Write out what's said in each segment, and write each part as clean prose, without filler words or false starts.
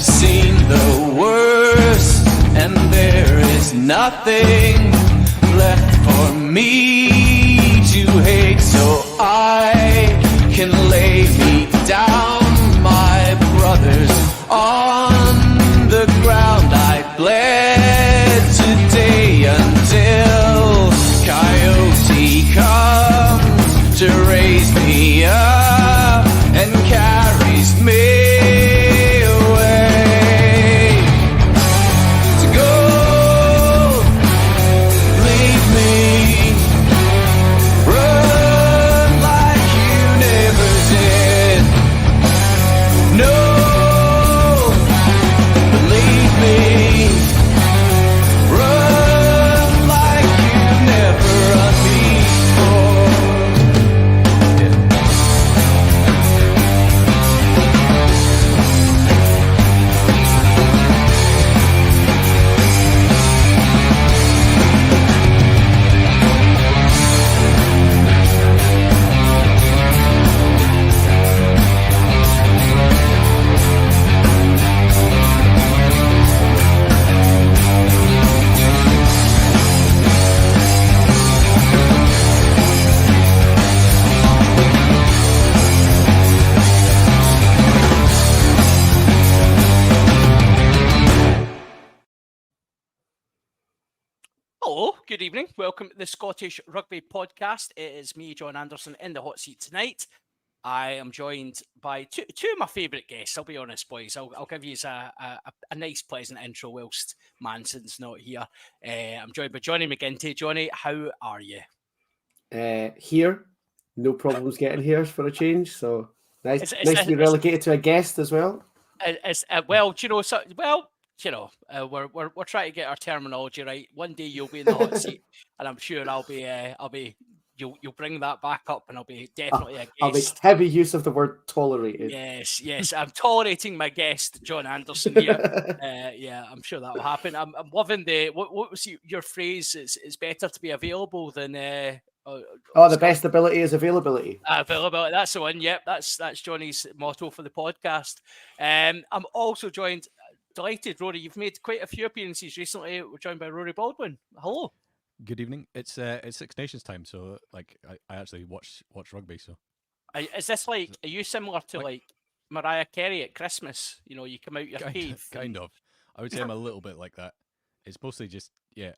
seen the worst, and there is nothing left for me to hate, so I can lay me down, my brothers, on the ground. I bled today until Coyote comes to raise me up and carries me Good evening. Welcome to the Scottish Rugby Podcast. It is me, John Anderson, in the hot seat tonight. I am joined by two of my favourite guests. I'll be honest, boys. I'll give you a nice, pleasant intro whilst Manson's not here. I'm joined by Johnny McGinty. Johnny, how are you? Here. No problems getting here for a change. So nice to be relegated to a guest as well. We're trying to get our terminology right. One day you'll be in the hot seat, and I'm sure you'll bring that back up, and I'll be definitely a guest. I'll make heavy use of the word tolerated. Yes. I'm tolerating my guest, John Anderson here. I'm sure that will happen. I'm loving what was your phrase? It's better to be available than the best ability is availability. Availability, that's the one. Yep, that's Johnny's motto for the podcast. I'm also joined. Delighted, Rory. You've made quite a few appearances recently. We're joined by Rory Baldwin. Hello. Good evening. It's Six Nations time, so like I actually watch rugby. So, is this like? Are you similar to like Mariah Carey at Christmas? You know, you come out your cave. Kind of. I would say I'm a little bit like that. It's mostly just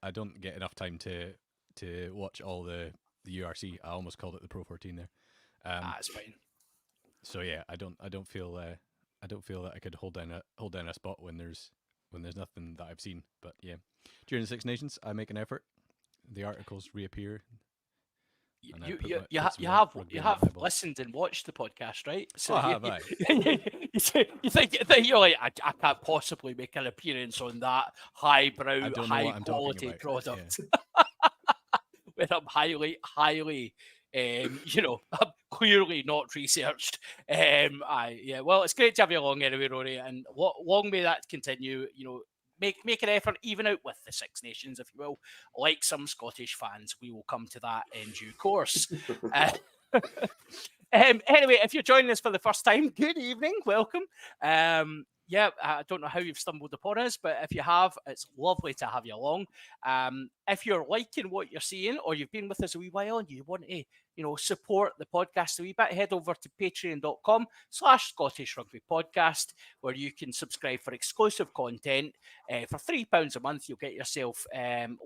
I don't get enough time to watch all the URC. I almost called it the Pro 14 there. That's fine. So I don't feel that I could hold down a spot when there's nothing that I've seen. But during the Six Nations, I make an effort. The articles reappear. You have listened and watched the podcast, right? So you think you're like, I can't possibly make an appearance on that highbrow, high quality product. Yeah. Where I'm highly. I'm clearly not researched. Well, it's great to have you along anyway, Rory, and long may that continue. You know, make an effort, even out with the Six Nations, if you will. Like some Scottish fans, we will come to that in due course. Anyway, if you're joining us for the first time, good evening, welcome. I don't know how you've stumbled upon us, but if you have, it's lovely to have you along. If you're liking what you're seeing, or you've been with us a wee while and you want to, support the podcast a wee bit, head over to patreon.com/Scottish Rugby Podcast, where you can subscribe for exclusive content. For £3 a month, you'll get yourself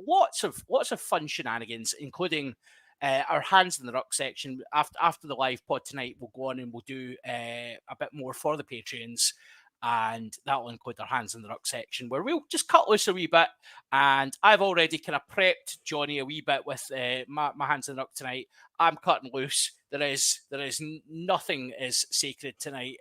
lots of fun shenanigans, including our Hands in the Ruck section. After the live pod tonight, we'll go on and we'll do a bit more for the Patreons. And that will include our Hands in the Ruck section, where we'll just cut loose a wee bit. And I've already kind of prepped Johnny a wee bit with my Hands in the Ruck tonight. I'm cutting loose. There is nothing is sacred tonight.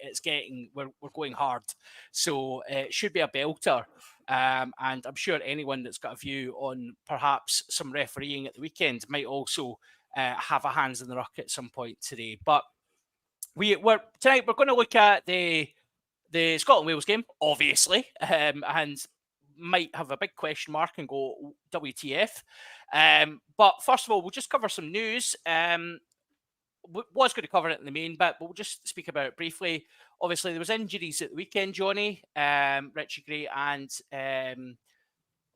We're going hard, so it should be a belter. And I'm sure anyone that's got a view on perhaps some refereeing at the weekend might also have a Hands in the Ruck at some point today. But tonight we're going to look at the Scotland-Wales game, obviously, and might have a big question mark and go WTF. But first of all, we'll just cover some news. Was going to cover it in the main bit, but we'll just speak about it briefly. obviously there was injuries at the weekend, Johnny, Richie Gray and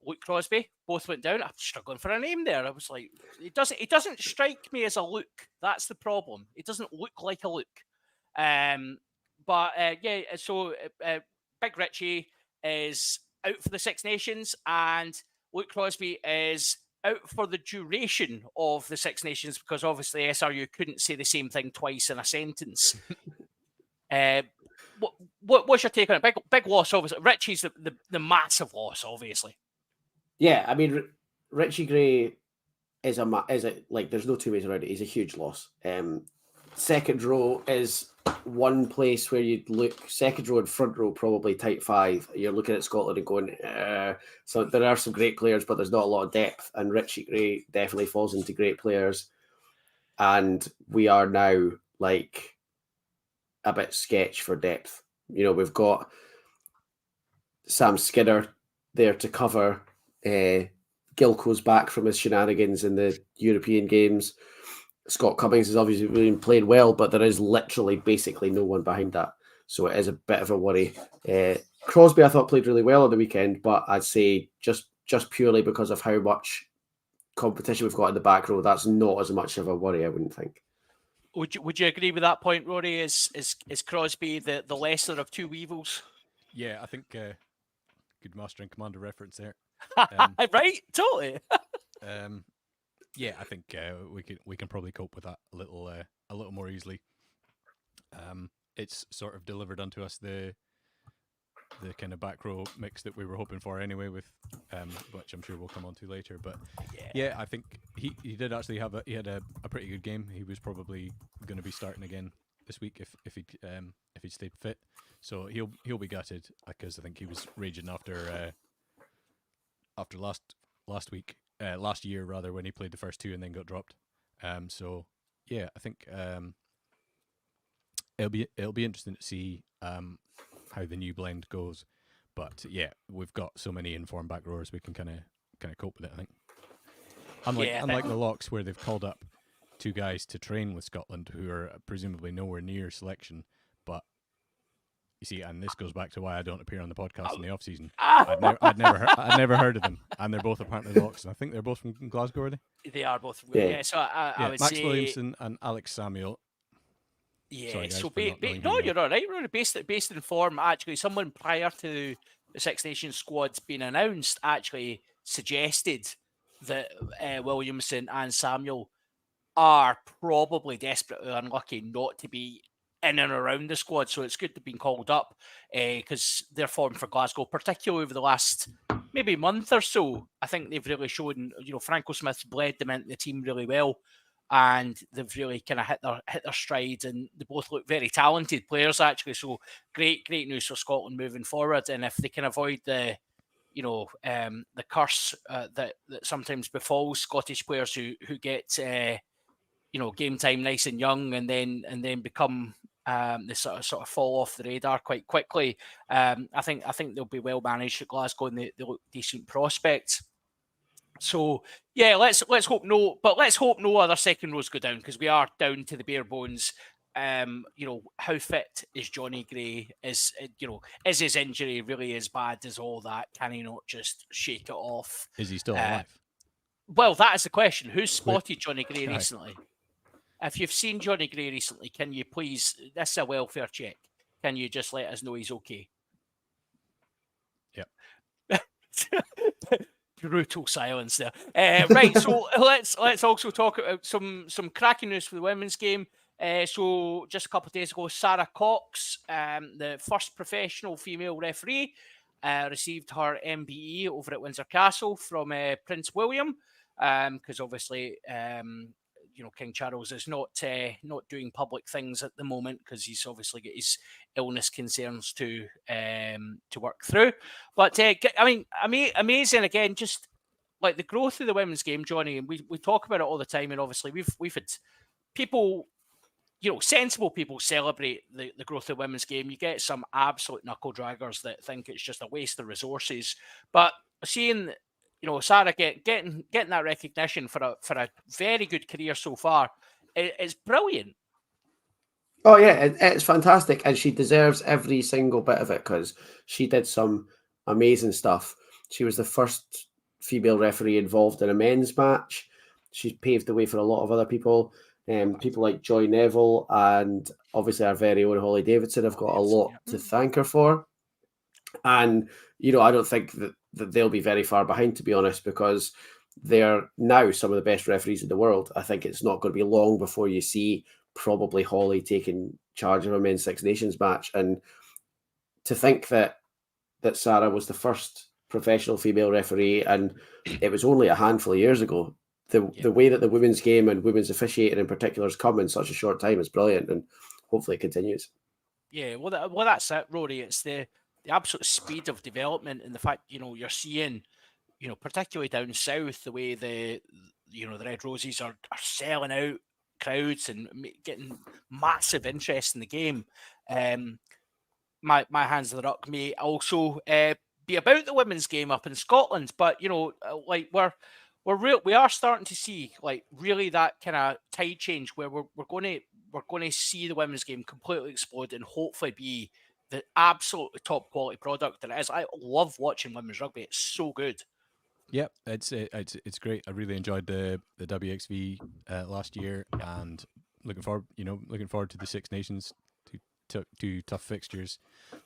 Luke Crosby both went down. I'm struggling for a name there. I was like, it doesn't strike me as a Luke. That's the problem. It doesn't look like a Luke. So Big Richie is out for the Six Nations, and Luke Crosby is out for the duration of the Six Nations, because obviously SRU couldn't say the same thing twice in a sentence. What's your take on it? Big loss, obviously. Richie's the massive loss, obviously. Yeah, I mean, Richie Gray is like, there's no two ways around it. He's a huge loss. Second row is one place where you'd look. Second row and front row, probably tight five. You're looking at Scotland and going, so there are some great players, but there's not a lot of depth. And Richie Gray definitely falls into great players. And we are now like a bit sketch for depth. You know, we've got Sam Skinner there to cover. Gilco's back from his shenanigans in the European games. Scott Cummings has obviously been playing well, but there is literally basically no one behind that. So it is a bit of a worry. Crosby, I thought, played really well on the weekend, but I'd say just purely because of how much competition we've got in the back row, that's not as much of a worry, I wouldn't think. Would you agree with that point, Rory? Is Crosby the lesser of two evils? Yeah, I think good Master and Commander reference there. Right, totally. Yeah, I think we can probably cope with that a little more easily. It's sort of delivered unto us the kind of back row mix that we were hoping for anyway, with which I'm sure we'll come on to later. But yeah, I think he did actually have a pretty good game. He was probably going to be starting again this week if he'd stayed fit. So he'll be gutted, because I think he was raging after last year rather, when he played the first two and then got dropped. So yeah, I think it'll be interesting to see how the new blend goes. But yeah, we've got so many informed back rowers, we can kind of cope with it, I think. Unlike the Locks, where they've called up two guys to train with Scotland who are presumably nowhere near selection. But you see, and this goes back to why I don't appear on the podcast in the off season. I'd never heard of them, and they're both apparently Locks. And I think they're both from Glasgow, are they? They are both. Yeah. So I would Max say Williamson and Alex Samuel. Yeah. Sorry, guys, So no, you're all right. We're based in form. Actually, someone prior to the Six Nations squads being announced actually suggested that Williamson and Samuel are probably desperately unlucky not to be in and around the squad. So it's good to be called up, because their form for Glasgow, particularly over the last maybe month or so, I think they've really shown. Franco Smith's bled them into the team really well, and they've really kind of hit their stride, and they both look very talented players actually. So great news for Scotland moving forward. And if they can avoid the curse that sometimes befalls Scottish players who get game time nice and young, and then become they sort of fall off the radar quite quickly. I think they'll be well managed at Glasgow, and they look decent prospects. So yeah, let's hope no other second rows go down, because we are down to the bare bones. How fit is Johnny Gray? Is his injury really as bad as all that? Can he not just shake it off? Is he still alive? Well, that is the question. Who's spotted Johnny Gray recently? If you've seen Johnny Gray recently, can you please, this is a welfare check, can you just let us know he's okay? Yep. Brutal silence there. Right, so let's also talk about some cracking news for the women's game. So just a couple of days ago, Sarah Cox, the first professional female referee, received her MBE over at Windsor Castle from Prince William, because obviously King Charles is not doing public things at the moment, because he's obviously got his illness concerns to work through. But amazing again, just like the growth of the women's game, Johnny. And we talk about it all the time, and obviously we've had people, sensible people celebrate the growth of the women's game. You get some absolute knuckle draggers that think it's just a waste of resources, but seeing Sarah getting that recognition for a very good career so far, it's brilliant. Oh yeah, it's fantastic, and she deserves every single bit of it because she did some amazing stuff. She was the first female referee involved in a men's match. She's paved the way for a lot of other people, people like Joy Neville, and obviously our very own Holly Davidson have got a lot to thank her for. And I don't think that they'll be very far behind, to be honest, because they're now some of the best referees in the world. I think it's not going to be long before you see probably Holly taking charge of a men's Six Nations match. And to think that Sarah was the first professional female referee, and it was only a handful of years ago. The way that the women's game and women's officiating in particular has come in such a short time is brilliant, and hopefully it continues. Yeah, well, that's it, Rory. It's the absolute speed of development and the fact you're seeing, particularly down south, the way the Red Roses are selling out crowds and getting massive interest in the game. My hands of the ruck may also be about the women's game up in Scotland, but like we are starting to see like really that kind of tide change where we're going to see the women's game completely explode and hopefully be the absolutely top quality product that it is. I love watching women's rugby; it's so good. Yeah, it's great. I really enjoyed the WXV last year, and looking forward to the Six Nations, two tough fixtures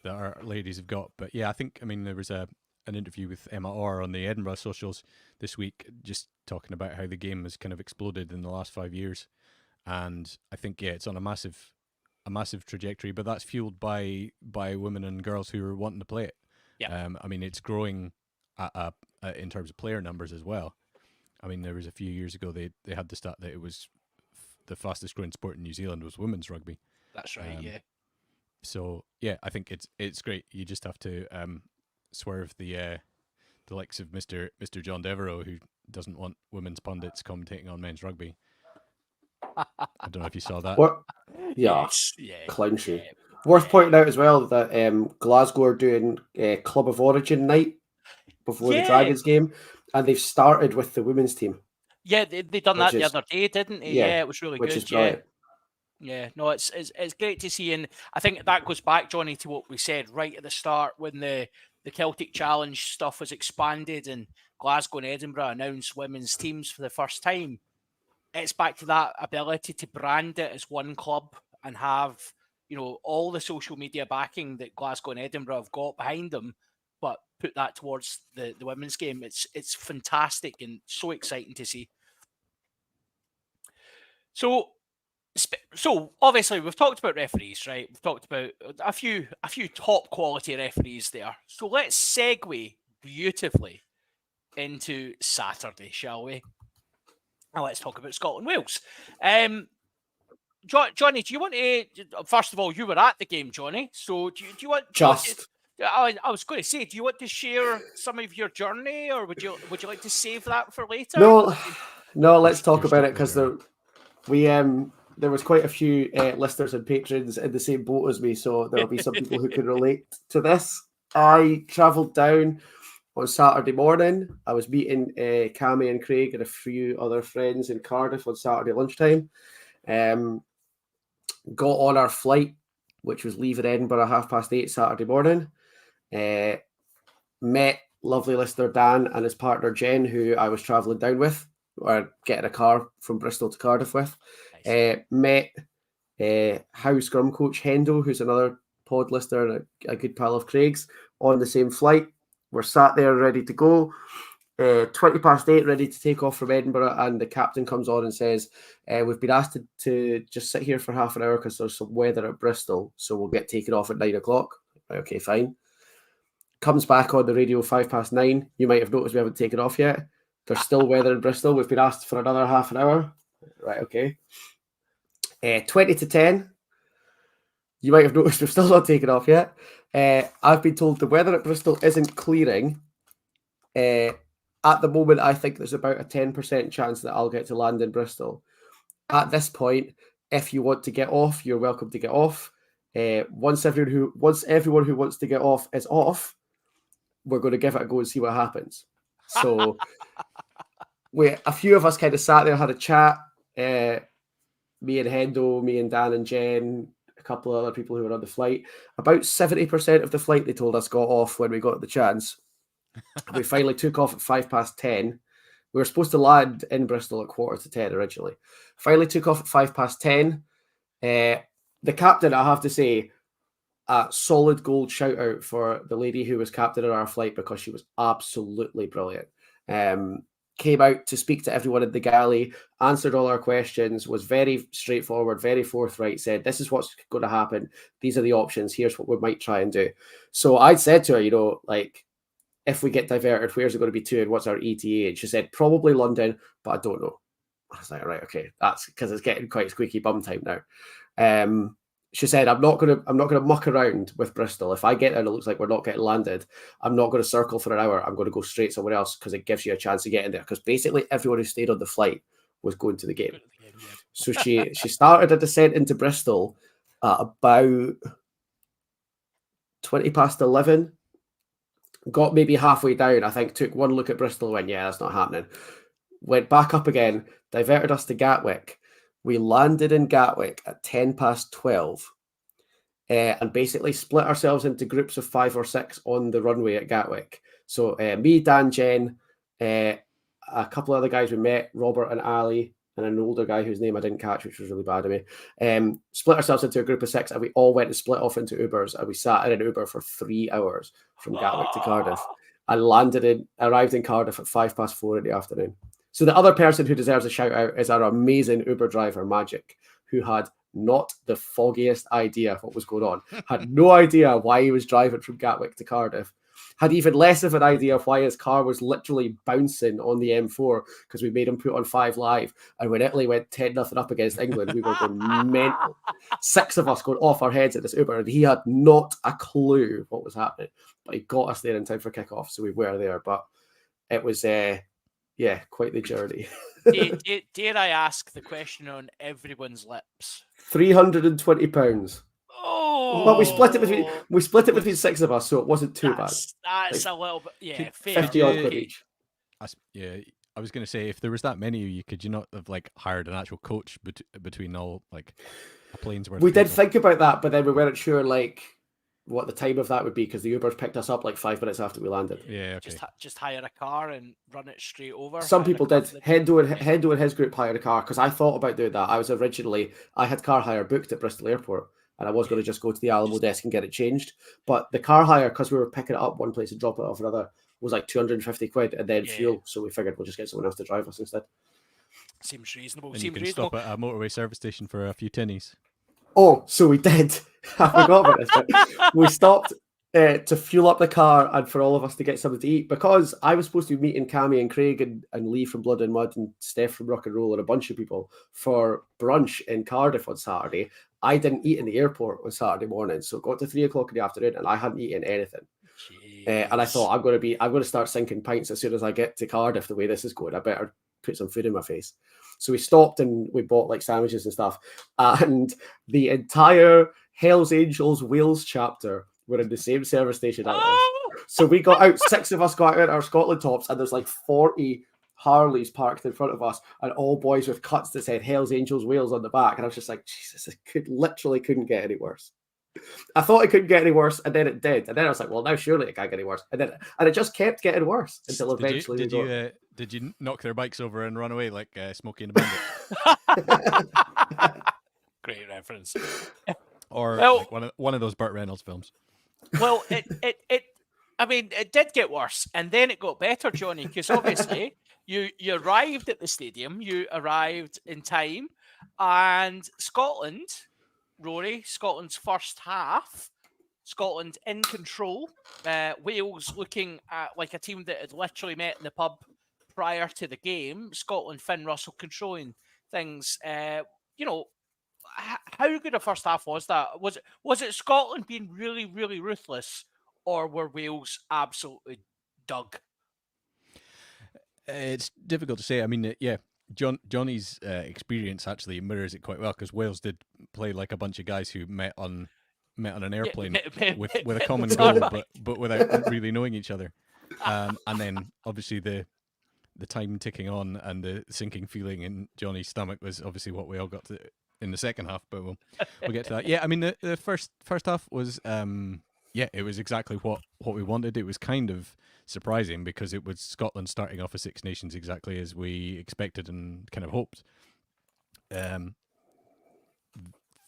that our ladies have got. But yeah, I mean there was an interview with Emma Orr on the Edinburgh socials this week, just talking about how the game has kind of exploded in the last 5 years, and I think it's on a massive trajectory. But that's fueled by women and girls who are wanting to play it. Yeah. I mean it's growing in terms of player numbers as well. I mean, there was a few years ago they had the stat that it was the fastest growing sport in New Zealand was women's rugby. That's right. Yeah. So yeah, I think it's great. You just have to swerve the likes of Mr. John Devereux, who doesn't want women's pundits commentating on men's rugby. I don't know if you saw that. What? Yeah, Yes. Yeah. clown shoe. Yeah. Worth pointing out as well that Glasgow are doing Club of Origin night before the Dragons game, and they've started with the women's team. Yeah, they done that the other day, didn't they? Yeah, it was really which good. Is brilliant. Yeah, no, it's great to see, and I think that goes back, Johnny, to what we said right at the start when the Celtic Challenge stuff was expanded and Glasgow and Edinburgh announced women's teams for the first time. It's back to that ability to brand it as one club and have all the social media backing that Glasgow and Edinburgh have got behind them, but put that towards the women's game. It's fantastic and so exciting to see. So obviously we've talked about referees, right? We've talked about a few top quality referees there. So let's segue beautifully into Saturday, shall we? Now let's talk about Scotland Wales. Johnny, do you want to? First of all, you were at the game, Johnny. So do you want? I was going to say, do you want to share some of your journey, or would you like to save that for later? No. Let's talk about it because there was quite a few listeners and patrons in the same boat as me, so there'll be some people who can relate to this. I travelled down on Saturday morning. I was meeting Cammy and Craig and a few other friends in Cardiff on Saturday lunchtime. Got on our flight, which was leaving Edinburgh 8:30 Saturday morning. Met lovely listener Dan and his partner Jen, who I was travelling down with, or getting a car from Bristol to Cardiff with. Nice. Met Howe Scrum coach Hendo, who's another pod listener and a good pal of Craig's, on the same flight. We're sat there ready to go. 8:20, ready to take off from Edinburgh, and the captain comes on and says, we've been asked to just sit here for half an hour because there's some weather at Bristol, so we'll get taken off at 9:00. Okay, fine. Comes back on the radio 9:05. You might have noticed we haven't taken off yet. There's still weather in Bristol. We've been asked for another half an hour. Right, okay. 9:50. You might have noticed we've still not taken off yet. I've been told the weather at Bristol isn't clearing. At the moment, I think there's about a 10% chance that I'll get to land in Bristol. At this point, if you want to get off, you're welcome to get off. Once everyone who wants to get off is off, we're going to give it a go and see what happens. So a few of us kind of sat there, had a chat. Me and Hendo, me and Dan and Jen, couple of other people who were on the flight. About 70% of the flight, they told us, got off when we got the chance. We finally took off at 10:05. We were supposed to land in Bristol at 10:15 originally. Finally took off at 10:05. The captain, I have to say, a solid gold shout out for the lady who was captain of our flight because she was absolutely brilliant. Came out to speak to everyone in the galley, answered all our questions, was very straightforward, very forthright, said, this is what's going to happen. These are the options. Here's what we might try and do. So I said to her, like, if we get diverted, where's it going to be to and what's our ETA? And she said, probably London, but I don't know. I was like, right, okay, that's because it's getting quite squeaky bum time now. She said, I'm not gonna muck around with Bristol. If I get there and it looks like we're not getting landed, I'm not going to circle for an hour. I'm going to go straight somewhere else because it gives you a chance to get in there. Because basically everyone who stayed on the flight was going to the game. So she started a descent into Bristol at about 11:20. Got maybe halfway down, I think, took one look at Bristol and went, yeah, that's not happening. Went back up again, diverted us to Gatwick. We landed in Gatwick at 12:10 and basically split ourselves into groups of 5 or 6 on the runway at Gatwick. So me, Dan, Jen, a couple of other guys we met, Robert and Ali, and an older guy whose name I didn't catch, which was really bad of me. Split ourselves into a group of 6 and we all went and split off into Ubers and we sat in an Uber for 3 hours from Gatwick to Cardiff. I arrived in Cardiff at 4:05 in the afternoon. So the other person who deserves a shout out is our amazing Uber driver, Magic, who had not the foggiest idea what was going on, had no idea why he was driving from Gatwick to Cardiff, had even less of an idea of why his car was literally bouncing on the M4 because we made him put on 5 Live. And when Italy went 10-0 up against England, we were going mental. 6 of us going off our heads at this Uber, and he had not a clue what was happening. But he got us there in time for kickoff, so we were there. But it was... yeah, quite the journey. Dare I ask the question on everyone's lips? £320. Oh, well, we split it between 6 of us, so it wasn't too bad. That's like, a little bit, yeah, fair. 50 odd quid each. Yeah, I was going to say, if there was that many of you, could you not have like hired an actual coach between all like a plane's worth? We did think about that, but then we weren't sure like what the time of that would be because the Ubers picked us up like 5 minutes after we landed. Yeah, okay. Just hire a car and run it straight over. Some people did. Hendo and his group hired a car because I thought about doing that. I had car hire booked at Bristol Airport and I was going to just go to the Alamo desk and get it changed. But the car hire, because we were picking it up one place and dropping it off another, was like 250 quid and then fuel. So we figured we'll just get someone else to drive us instead. Seems reasonable. And you can stop at a motorway service station for a few tinnies. Oh, so we did. I forgot about this. But we stopped to fuel up the car and for all of us to get something to eat because I was supposed to be meeting Cammy and Craig and Lee from Blood and Mud and Steph from Rock and Roll and a bunch of people for brunch in Cardiff on Saturday. I didn't eat in the airport on Saturday morning, so it got to 3 o'clock in the afternoon and I hadn't eaten anything. And I thought I'm going to start sinking pints as soon as I get to Cardiff. The way this is going, I better put some food in my face. So we stopped and we bought like sandwiches and stuff. And the entire Hells Angels Wales chapter were in the same service station as us. So we got out, 6 of us got out our Scotland tops, and there's like 40 Harleys parked in front of us, and all boys with cuts that said Hells Angels Wales on the back. And I was just like, Jesus, it literally couldn't get any worse. I thought it couldn't get any worse, and then it did. And then I was like, well, now surely it can't get any worse. And it just kept getting worse until eventually Did you knock their bikes over and run away like Smokey and the Bandit? Great reference. Or like one of those Burt Reynolds films. Well, it did get worse, and then it got better, Johnny, because obviously you arrived at the stadium, you arrived in time, and Scotland, Rory, Scotland's first half, Scotland in control, Wales looking like a team that had literally met in the pub prior to the game, Scotland, Finn Russell controlling things. How good a first half was that? Was it Scotland being really, really ruthless, or were Wales absolutely dug? It's difficult to say. I mean, Johnny's experience actually mirrors it quite well because Wales did play like a bunch of guys who met on an airplane with a common goal, but without really knowing each other. And then obviously the time ticking on and the sinking feeling in Johnny's stomach was obviously what we all got to in the second half, but we'll get to that. Yeah, I mean the first half was it was exactly what we wanted. It was kind of surprising because it was Scotland starting off a Six Nations exactly as we expected and kind of hoped.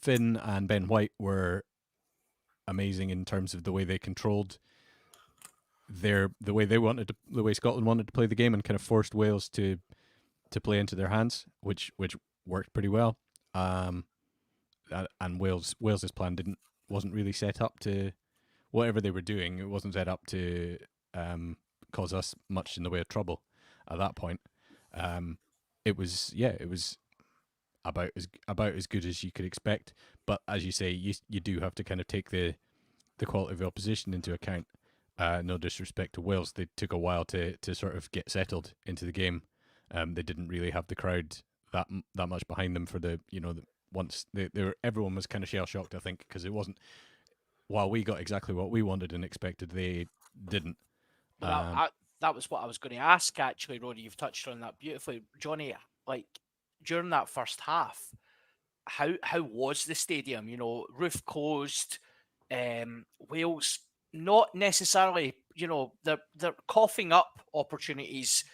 Finn and Ben White were amazing in terms of the way they controlled the way Scotland wanted to play the game and kind of forced Wales to play into their hands, which worked pretty well. And Wales's plan wasn't really set up to whatever they were doing. It wasn't set up to cause us much in the way of trouble at that point. It was about as good as you could expect. But as you say, you do have to kind of take the quality of the opposition into account. No disrespect to Wales, they took a while to sort of get settled into the game. They didn't really have the crowd that much behind them for once they were, everyone was kind of shell shocked, I think, because it wasn't. While we got exactly what we wanted and expected, they didn't. That was what I was going to ask, actually, Roddy. You've touched on that beautifully, Johnny. Like during that first half, how was the stadium? Roof closed. Wales not necessarily. They're coughing up opportunities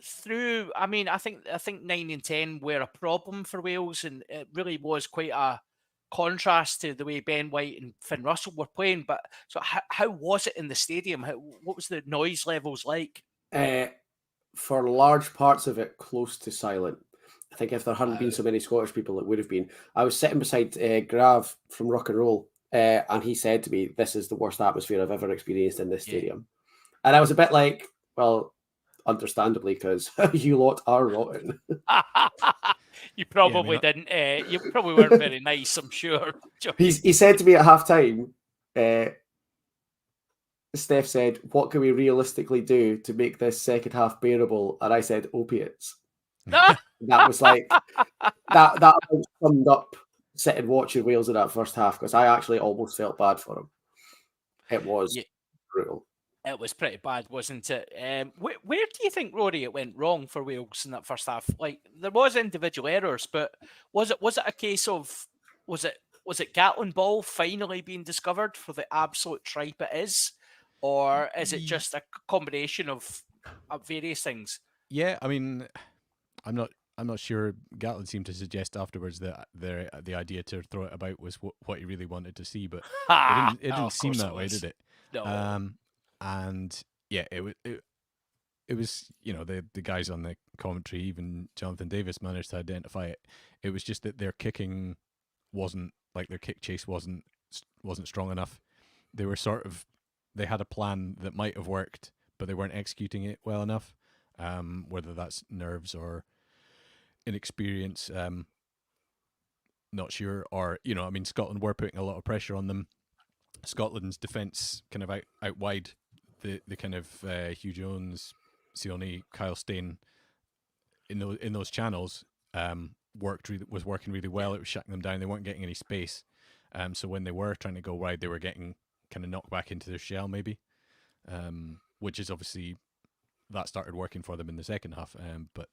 through. I mean, I think 9 and 10 were a problem for Wales, and it really was quite a contrast to the way Ben White and Finn Russell were playing. But so how was it in the stadium? What was the noise levels like? For large parts of it, close to silent. I think if there hadn't been so many Scottish people, it would have been. I was sitting beside Grav from Rock and Roll, and he said to me, "This is the worst atmosphere I've ever experienced in this stadium." And I was a bit like, well, understandably, because you lot are rotten. You probably didn't. You probably weren't very nice, I'm sure. He said to me at halftime, Steph said, "What can we realistically do to make this second half bearable?" And I said, "Opiates." That was like that summed up sitting watching Wales in that first half, because I actually almost felt bad for him. It was brutal. It was pretty bad, wasn't it? Where do you think, Rory, it went wrong for Wales in that first half? Like there was individual errors, but was it a case of was it Gatlin ball finally being discovered for the absolute tripe it is, or is it just a combination of various things? Yeah, I mean, I'm not sure. Gatlin seemed to suggest afterwards that the idea to throw it about was what he really wanted to see, but it didn't seem that way, did it? No. And yeah, it was the guys on the commentary, even Jonathan Davis managed to identify it. It was just that their kicking wasn't, like, their kick chase wasn't strong enough. They had a plan that might have worked, but they weren't executing it well enough. Whether that's nerves or inexperience, not sure. Or I mean, Scotland were putting a lot of pressure on them. Scotland's defence kind of out wide. The kind of Hugh Jones, Sione, Kyle Steyn in those channels was working really well. It was shutting them down. They weren't getting any space. So when they were trying to go wide, they were getting kind of knocked back into their shell, maybe. Which is obviously that started working for them in the second half. But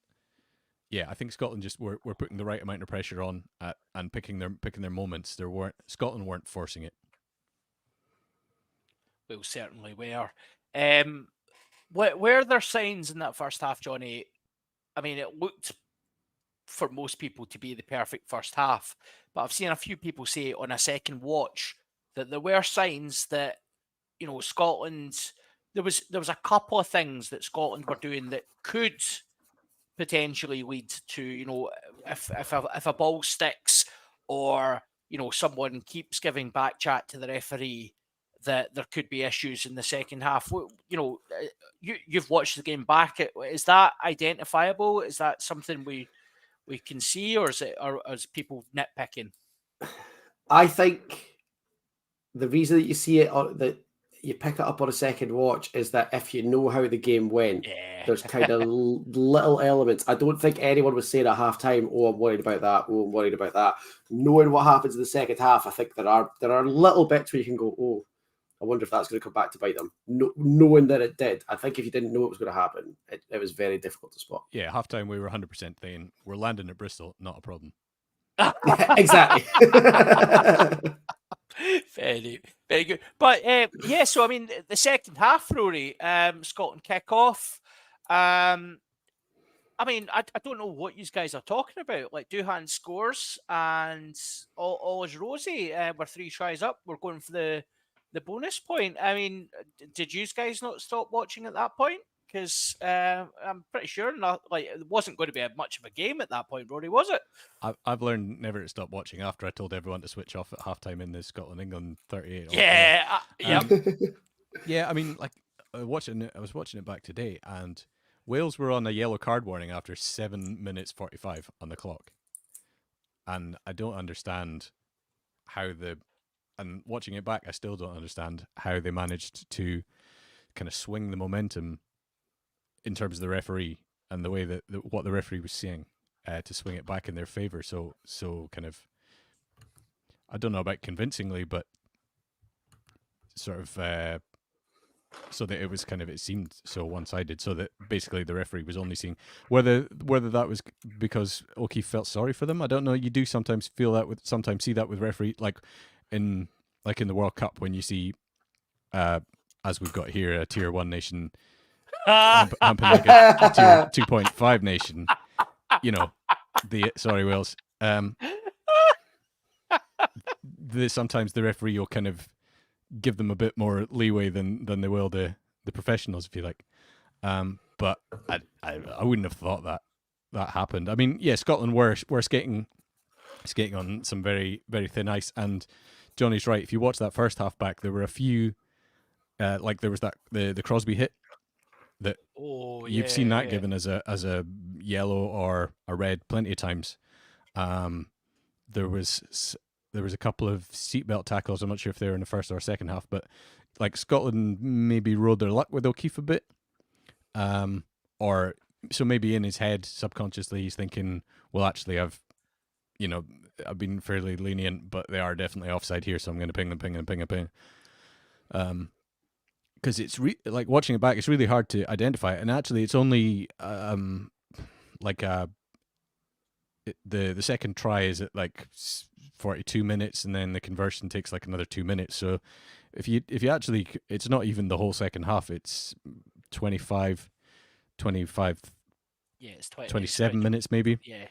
yeah, I think Scotland just were putting the right amount of pressure on and picking their moments. Scotland weren't forcing it. Well, certainly were. Were there signs in that first half, Johnny? I mean, it looked for most people to be the perfect first half, but I've seen a few people say on a second watch that there were signs that Scotland. There was a couple of things that Scotland were doing that could potentially lead to if a ball sticks or someone keeps giving back chat to the referee, that there could be issues in the second half. You've watched the game back. Is that identifiable? Is that something we can see, or is people nitpicking? I think the reason that you see it, that you pick it up on a second watch, is that if you know how the game went, there's kind of little elements. I don't think anyone was saying at halftime, "Oh, I'm worried about that. Oh, I'm worried about that." Knowing what happens in the second half, I think there are little bits where you can go, "Oh, I wonder if that's going to come back to bite them." Knowing that it did. I think if you didn't know it was going to happen, it was very difficult to spot. Yeah, halftime we were 100% saying we're landing at Bristol, not a problem. Exactly. Very, very good. But yeah, so I mean, the second half, Rory, Scotland kick off. I mean, I don't know what you guys are talking about. Like, Duhan scores and all is rosy. We're 3 tries up. We're going for the bonus point. I mean, did you guys not stop watching at that point? Because I'm pretty sure not. Like, it wasn't going to be much of a game at that point, Rory, was it? I've learned never to stop watching after I told everyone to switch off at halftime in the Scotland England 38. Yeah, yeah. Yeah, I mean, like I was watching it back today, and Wales were on a yellow card warning after 7 minutes 45 on the clock, and I don't understand how and watching it back, I still don't understand how they managed to kind of swing the momentum in terms of the referee and the way that what the referee was seeing to swing it back in their favor. So kind of, I don't know about convincingly, but sort of so that it was kind of, it seemed so one-sided, so that basically the referee was only seeing whether that was because O'Keefe felt sorry for them. I don't know. You do sometimes sometimes see that with referee, like in the World Cup when you see, as we've got here, a tier 1 nation humping like a tier 2.5 nation. You know, sorry Wales. Sometimes the referee will kind of give them a bit more leeway than they will the professionals, if you like. But I wouldn't have thought that happened. I mean, yeah, Scotland were skating on some very, very thin ice, and Johnny's right. If you watch that first half back, there were a few, like there was that the Crosby hit that you've seen that given as a yellow or a red plenty of times. There was a couple of seatbelt tackles. I'm not sure if they were in the first or second half, but like Scotland maybe rode their luck with O'Keefe a bit. Or so maybe in his head, subconsciously, he's thinking, well, actually, I've been fairly lenient, but they are definitely offside here, so I'm going to ping. Because it's like watching it back, it's really hard to identify it. And actually, it's only the second try is at like 42 minutes, and then the conversion takes like another 2 minutes. So if you actually, it's not even the whole second half. It's 25, Yeah, it's 27 minutes maybe. Yeah.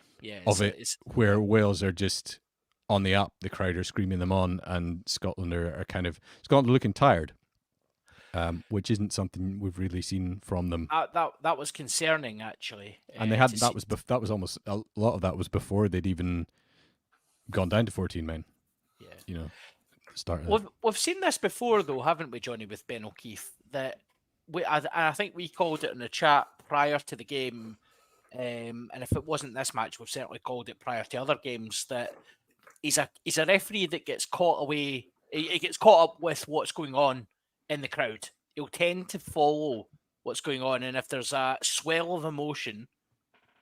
Of it, where Wales are just on the up, the crowd are screaming them on, and Scotland are Scotland looking tired, which isn't something we've really seen from them. That was concerning, actually. And they had that was almost a lot of that was before they'd even gone down to 14 men. Yeah, start. We've seen this before, though, haven't we, Johnny, with Ben O'Keefe? That I think we called it in the chat prior to the game, and if it wasn't this match, we've certainly called it prior to other games, that he's a referee that gets caught away. He gets caught up with what's going on in the crowd. He'll tend to follow what's going on, and if there's a swell of emotion,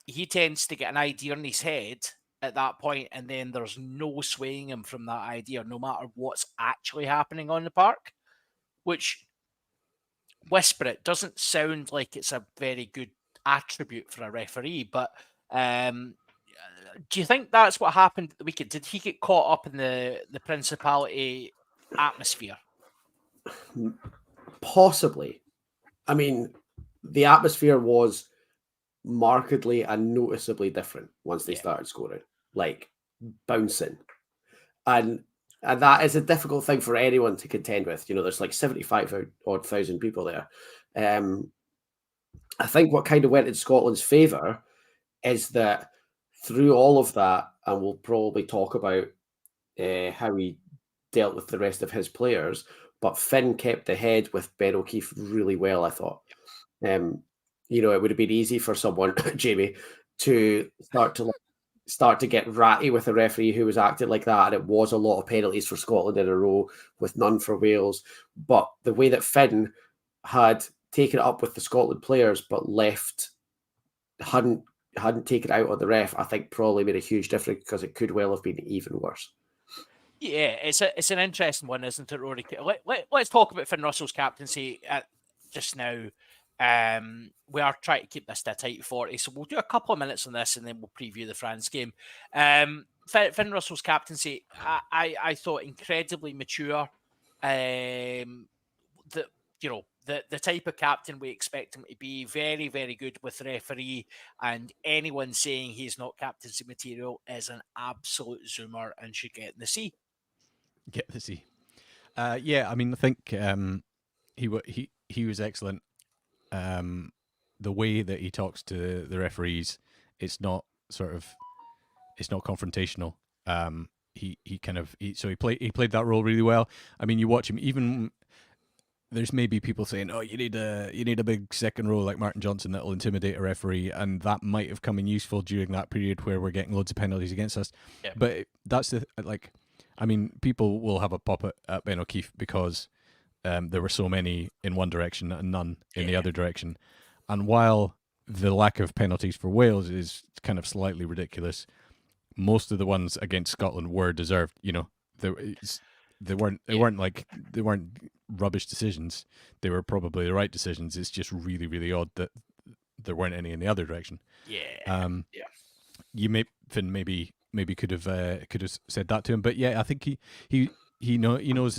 he tends to get an idea in his head at that point, and then there's no swaying him from that idea, no matter what's actually happening on the park. Which, whisper it, doesn't sound like it's a very good attribute for a referee, but do you think that's what happened at the weekend? Did he get caught up in the Principality atmosphere? Possibly. I mean, the atmosphere was markedly and noticeably different once they started scoring, like bouncing. And that is a difficult thing for anyone to contend with. There's like 75,000 people there. I think what kind of went in Scotland's favour is that through all of that, and we'll probably talk about how he dealt with the rest of his players, but Finn kept the head with Ben O'Keefe really well, I thought. It would have been easy for someone, Jamie, to start to get ratty with a referee who was acting like that, and it was a lot of penalties for Scotland in a row with none for Wales. But the way that Finn had taken it up with the Scotland players but hadn't taken it out on the ref, I think probably made a huge difference, because it could well have been even worse. Yeah, it's an interesting one, isn't it, Rory? Let's talk about Finn Russell's captaincy just now. We are trying to keep this to a tight 40, so we'll do a couple of minutes on this and then we'll preview the France game. Finn Russell's captaincy, I thought incredibly mature. The the type of captain we expect him to be, very, very good with the referee, and anyone saying he's not captaincy material is an absolute zoomer and should get in the sea. Get the sea. Yeah, I mean, I think he was excellent. The way that he talks to the referees, it's not confrontational. He played that role really well. I mean, you watch him. Even there's maybe people saying, "Oh, you need a big second row like Martin Johnson that'll intimidate a referee," and that might have come in useful during that period where we're getting loads of penalties against us. Yeah. But that's I mean, people will have a pop at Ben O'Keefe because there were so many in one direction and none in the other direction. And while the lack of penalties for Wales is kind of slightly ridiculous, most of the ones against Scotland were deserved. You know, they weren't rubbish decisions. They were probably the right decisions. It's just really, really odd that there weren't any in the other direction. Finn maybe could have said that to him, but yeah, I think he knows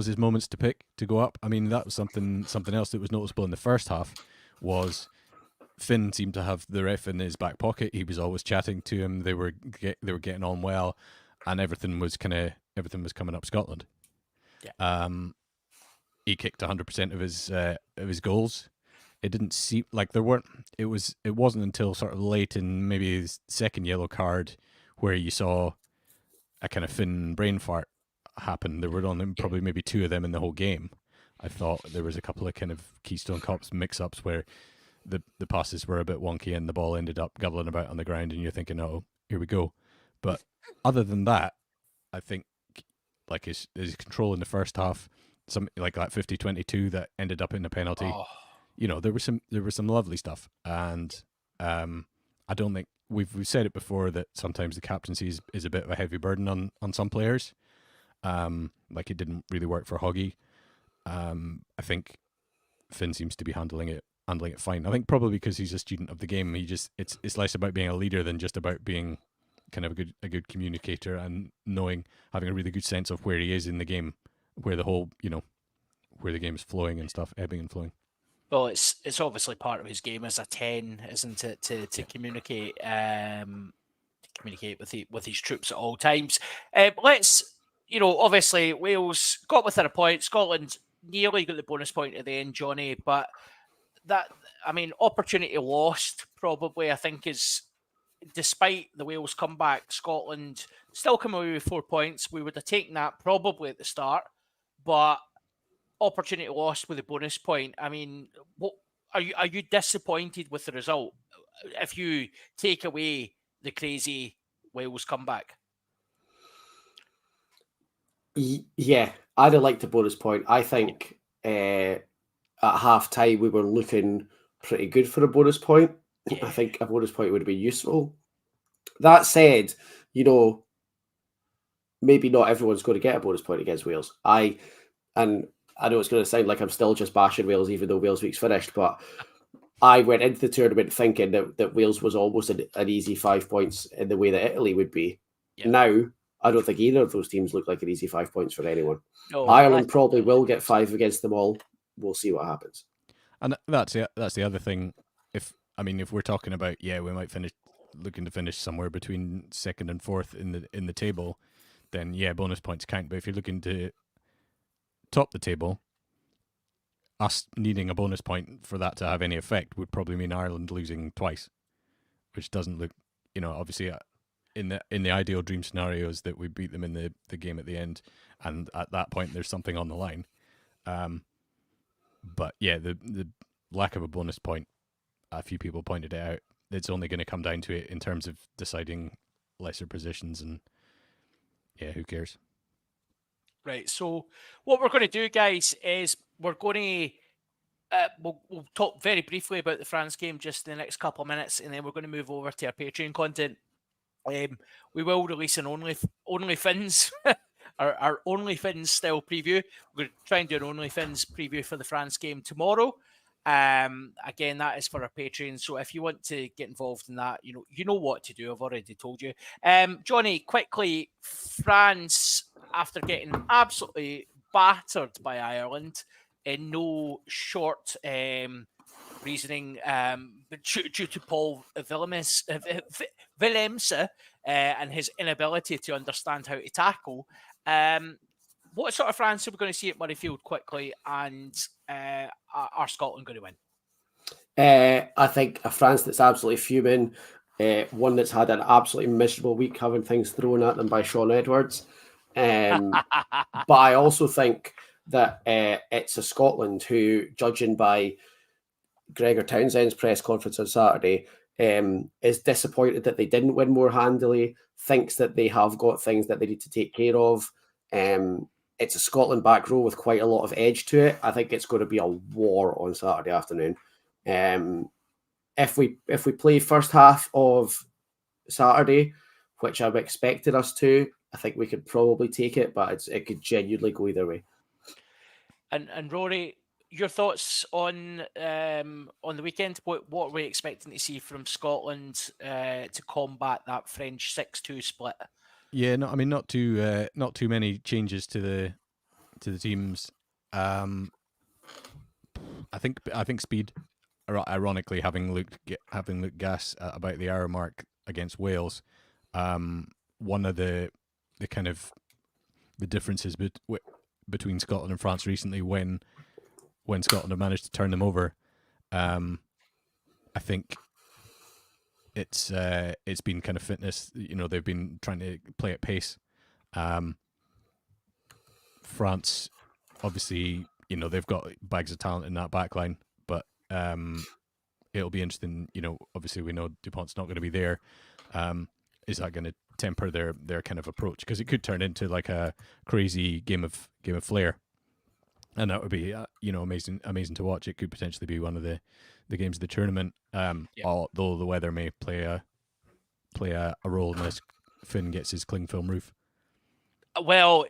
his moments to pick to go up. I mean, that was something else that was noticeable in the first half was Finn seemed to have the ref in his back pocket. He was always chatting to him. They were getting on well, and everything was coming up Scotland. Yeah. He kicked 100% of his goals. It didn't seem like there weren't. It wasn't until sort of late in maybe his second yellow card where you saw a kind of Finn brain fart happen. There were probably maybe two of them in the whole game. I thought there was a couple of kind of Keystone Cops mix-ups where the passes were a bit wonky and the ball ended up gubbling about on the ground, and you're thinking, "Oh, here we go." But other than that, I think like his control in the first half, some like that 50-22 that ended up in a penalty. Oh. You know, there was some lovely stuff, and I don't think we've said it before that sometimes the captaincy is a bit of a heavy burden on some players. Like it didn't really work for Hoggy. I think Finn seems to be handling it fine. I think probably because he's a student of the game. It's less about being a leader than just about being kind of a good communicator and having a really good sense of where he is in the game, where the whole where the game's flowing and stuff, ebbing and flowing. Well, it's obviously part of his game as a 10, isn't it, to communicate with his troops at all times. Let's, obviously Wales got within a point. Scotland nearly got the bonus point at the end, Johnny, but opportunity lost probably, I think, is, despite the Wales comeback, Scotland still come away with 4 points. We would have taken that probably at the start, but opportunity lost with a bonus point. I mean, what are you disappointed with the result if you take away the crazy Wales comeback? Yeah, I'd have liked a bonus point. I think at half time we were looking pretty good for a bonus point. I think a bonus point would have been useful. That said, maybe not everyone's going to get a bonus point against Wales. I know it's going to sound like I'm still just bashing Wales, even though Wales week's finished, but I went into the tournament thinking that Wales was almost an easy 5 points in the way that Italy would be. Yeah. Now, I don't think either of those teams look like an easy 5 points for anyone. No, Ireland probably will get 5 against them all. We'll see what happens. And that's the other thing. If we're talking about, we might looking to finish somewhere between second and fourth in the table, then bonus points count. But if you're looking to top the table, us needing a bonus point for that to have any effect would probably mean Ireland losing twice, which doesn't look, obviously in the ideal dream scenario is that we beat them in the game at the end, and at that point there's something on the line. But the lack of a bonus point, a few people pointed it out, it's only going to come down to it in terms of deciding lesser positions, and who cares? Right, so what we're going to do, guys, is we're going to we'll talk very briefly about the France game just in the next couple of minutes, and then we're going to move over to our Patreon content. We will release an OnlyFins, our OnlyFins style preview. We're going to try and do an OnlyFins preview for the France game tomorrow. Again, that is for our Patreon. So if you want to get involved in that, you know what to do. I've already told you. Johnny, quickly, France, after getting absolutely battered by Ireland in no short reasoning, but due to Paul Willems and his inability to understand how to tackle. What sort of France are we going to see at Murrayfield quickly, and are Scotland going to win? I think a France that's absolutely fuming, one that's had an absolutely miserable week having things thrown at them by Sean Edwards. But I also think that it's a Scotland who, judging by Gregor Townsend's press conference on Saturday, is disappointed that they didn't win more handily, thinks that they have got things that they need to take care of. It's a Scotland back row with quite a lot of edge to it. I think it's going to be a war on Saturday afternoon. If we play first half of Saturday, which I'm expecting us to, I think we could probably take it, but it could genuinely go either way. And Rory, your thoughts on the weekend? What are we expecting to see from Scotland to combat that French 6-2 split? Yeah, no, I mean not too many changes to the teams. I think speed. Ironically, having looked gas at about the hour mark against Wales, one of the kind of the differences between Scotland and France recently, when Scotland have managed to turn them over, I think it's been kind of fitness. They've been trying to play at pace. France, obviously, they've got bags of talent in that back line, but it'll be interesting. Obviously we know Dupont's not going to be there. Is that going to temper their kind of approach? Because it could turn into like a crazy game of flair, and that would be amazing to watch. It could potentially be one of the games of the tournament. Although the weather may play a role unless Finn gets his cling film roof. Well,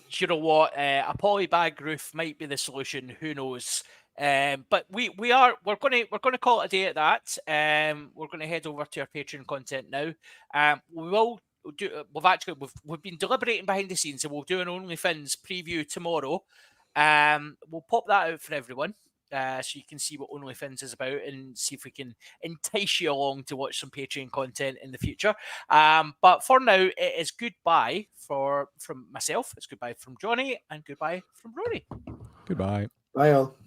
you know what? A polybag roof might be the solution. Who knows? But we're going to call it a day at that. We're going to head over to our Patreon content now. We've been deliberating behind the scenes, so we'll do an OnlyFins preview tomorrow. We'll pop that out for everyone. So you can see what OnlyFins is about and see if we can entice you along to watch some Patreon content in the future. But for now, it is goodbye from myself. It's goodbye from Johnny and goodbye from Rory. Goodbye. Bye all.